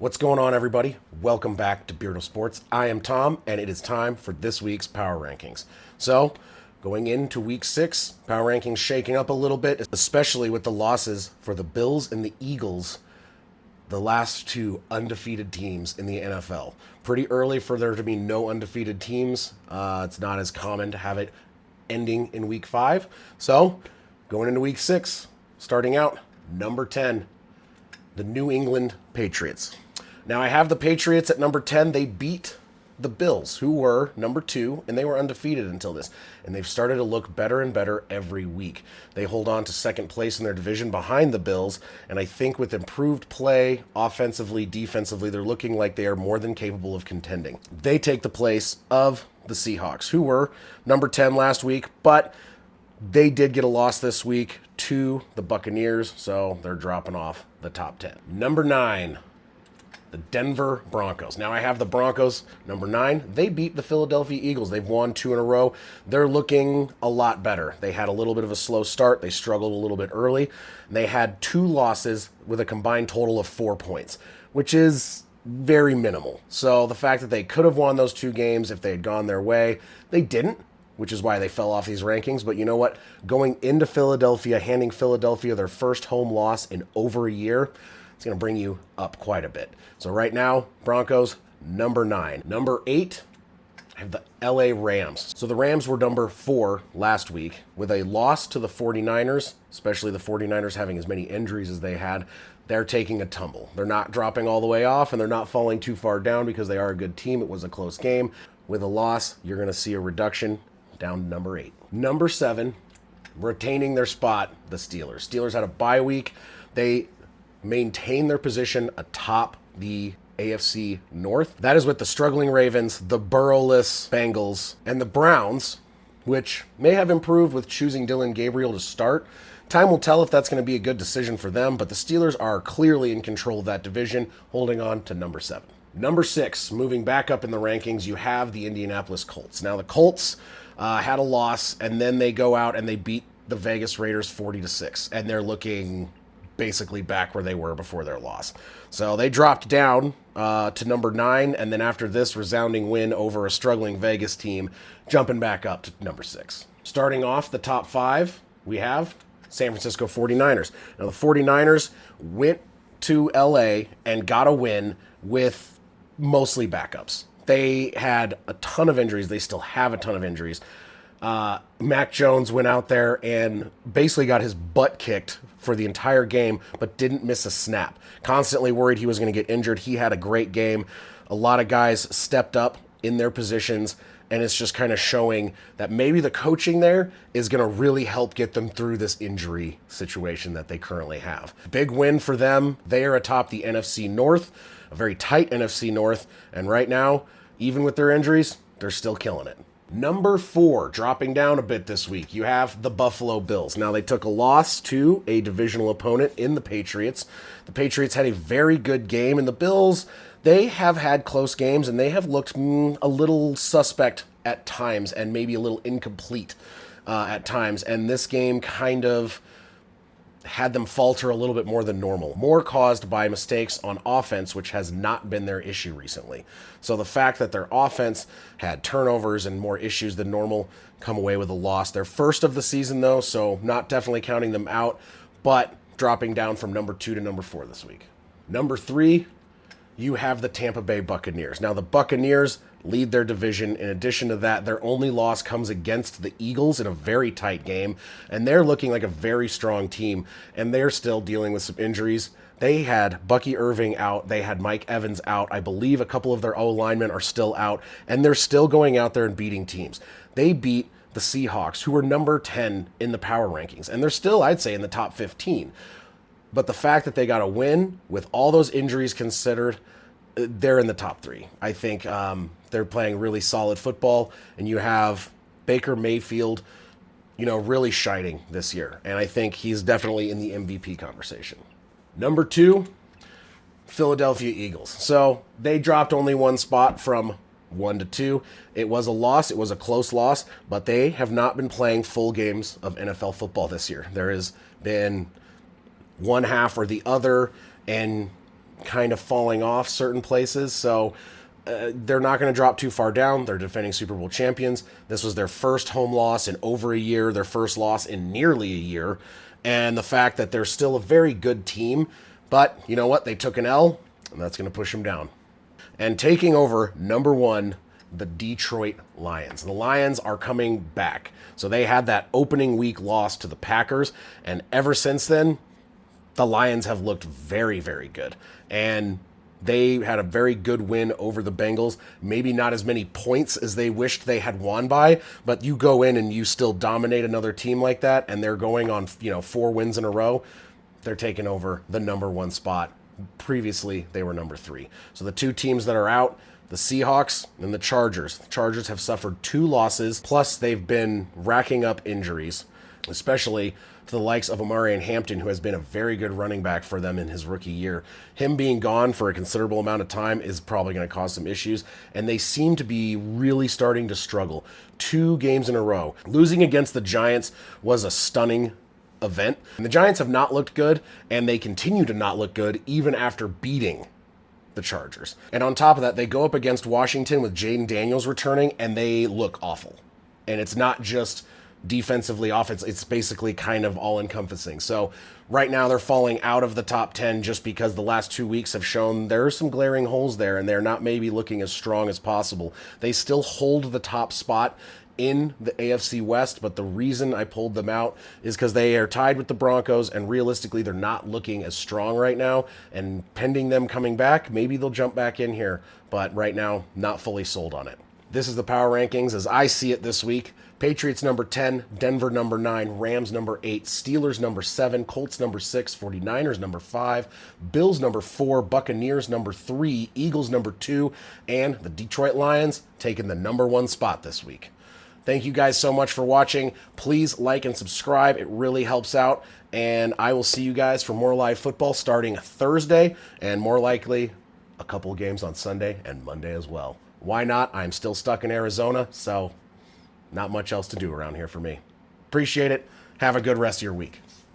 What's going on, everybody? Welcome back to Beardo Sports. I am Tom, and it is time for this week's Power Rankings. So, going into Week 6, Power Rankings shaking up a little bit, especially with the losses for the Bills and the Eagles, the last two undefeated teams in the NFL. Pretty early for there to be no undefeated teams. It's not as common to have it ending in Week 5. So, going into Week 6, starting out, number 10, the New England Patriots. Now, I have the Patriots at number 10. They beat the Bills, who were number 2, and they were undefeated until this. And they've started to look better and better every week. They hold on to second place in their division behind the Bills, and I think with improved play, offensively, defensively, they're looking like they are more than capable of contending. They take the place of the Seahawks, who were number 10 last week, but they did get a loss this week to the Buccaneers, so they're dropping off the top 10. Number 9. The Denver Broncos. Now I have the Broncos, number 9. They beat the Philadelphia Eagles. They've won 2 in a row. They're looking a lot better. They had a little bit of a slow start. They struggled a little bit early. They had 2 losses with a combined total of 4 points, which is very minimal. So the fact that they could have won those 2 games if they had gone their way, they didn't, which is why they fell off these rankings. But you know what? Going into Philadelphia, handing Philadelphia their first home loss in over a year, it's going to bring you up quite a bit. So right now, Broncos, number 9. Number 8, I have the LA Rams. So the Rams were number 4 last week with a loss to the 49ers, especially the 49ers having as many injuries as they had. They're taking a tumble. They're not dropping all the way off, and they're not falling too far down because they are a good team. It was a close game. With a loss, you're going to see a reduction down to number 8. Number 7, retaining their spot, the Steelers. Steelers had a bye week. They maintain their position atop the AFC North. That is with the struggling Ravens, the Burrowless Bengals, and the Browns, which may have improved with choosing Dylan Gabriel to start. Time will tell if that's going to be a good decision for them, but the Steelers are clearly in control of that division, holding on to number 7. Number 6, moving back up in the rankings, you have the Indianapolis Colts. Now, the Colts had a loss, and then they go out and they beat the Vegas Raiders 40-6, and they're looking basically back where they were before their loss. So they dropped down to number 9, and then after this resounding win over a struggling Vegas team, jumping back up to number 6. Starting off the top 5, we have San Francisco 49ers. Now the 49ers went to LA and got a win with mostly backups. They had a ton of injuries. They still have a ton of injuries. Mac Jones went out there and basically got his butt kicked for the entire game, but didn't miss a snap. Constantly worried he was going to get injured. He had a great game. A lot of guys stepped up in their positions, and it's just kind of showing that maybe the coaching there is going to really help get them through this injury situation that they currently have. Big win for them. They are atop the NFC North, a very tight NFC North, and right now, even with their injuries, they're still killing it. Number 4, dropping down a bit this week, you have the Buffalo Bills. Now, they took a loss to a divisional opponent in the Patriots. The Patriots had a very good game, and the Bills, they have had close games, and they have looked a little suspect at times and maybe a little incomplete at times. And this game kind of had them falter a little bit more than normal, more caused by mistakes on offense, which has not been their issue recently. So the fact that their offense had turnovers and more issues than normal, come away with a loss. They're first of the season, though, so not definitely counting them out, but dropping down from number 2 to number 4 this week. Number 3, you have the Tampa Bay Buccaneers. Now, the Buccaneers lead their division. In addition to that, their only loss comes against the Eagles in a very tight game, and they're looking like a very strong team, and they're still dealing with some injuries. They had Bucky Irving out. They had Mike Evans out. I believe a couple of their O-linemen are still out, and they're still going out there and beating teams. They beat the Seahawks, who were number 10 in the power rankings, and they're still, I'd say, in the top 15. But the fact that they got a win with all those injuries considered, they're in the top 3. I think they're playing really solid football, and you have Baker Mayfield, really shining this year. And I think he's definitely in the MVP conversation. Number 2, Philadelphia Eagles. So they dropped only one spot from 1 to 2. It was a loss. It was a close loss, but they have not been playing full games of NFL football this year. There has been one half or the other, and kind of falling off certain places. So they're not going to drop too far down. They're defending Super Bowl champions. This was their first home loss in over a year, their first loss in nearly a year. And the fact that they're still a very good team, but you know what? They took an L, and that's going to push them down. And taking over number one, the Detroit Lions. The Lions are coming back. So they had that opening week loss to the Packers, and ever since then, the Lions have looked very, very good. And they had a very good win over the Bengals. Maybe not as many points as they wished they had won by, but you go in and you still dominate another team like that, and they're going on, 4 wins in a row. They're taking over the number one spot. Previously, they were number 3. So the two teams that are out, the Seahawks and the Chargers. The Chargers have suffered 2 losses, plus they've been racking up injuries, especially to the likes of Omarion Hampton, who has been a very good running back for them in his rookie year. Him being gone for a considerable amount of time is probably going to cause some issues, and they seem to be really starting to struggle. 2 games in a row. Losing against the Giants was a stunning event. And the Giants have not looked good, and they continue to not look good even after beating the Chargers. And on top of that, they go up against Washington with Jaden Daniels returning, and they look awful. And it's not just defensively off, it's basically kind of all-encompassing. So right now they're falling out of the top 10 just because the last 2 weeks have shown there are some glaring holes there, and they're not maybe looking as strong as possible. They still hold the top spot in the AFC West, but the reason I pulled them out is because they are tied with the Broncos, and realistically they're not looking as strong right now, and pending them coming back, maybe they'll jump back in here, but right now, not fully sold on it. This is the power rankings as I see it this week. Patriots number 10, Denver number 9, Rams number 8, Steelers number 7, Colts number 6, 49ers number 5, Bills number 4, Buccaneers number 3, Eagles number 2, and the Detroit Lions taking the number 1 spot this week. Thank you guys so much for watching. Please like and subscribe. It really helps out. And I will see you guys for more live football starting Thursday, and more likely a couple games on Sunday and Monday as well. Why not? I'm still stuck in Arizona, so not much else to do around here for me. Appreciate it. Have a good rest of your week.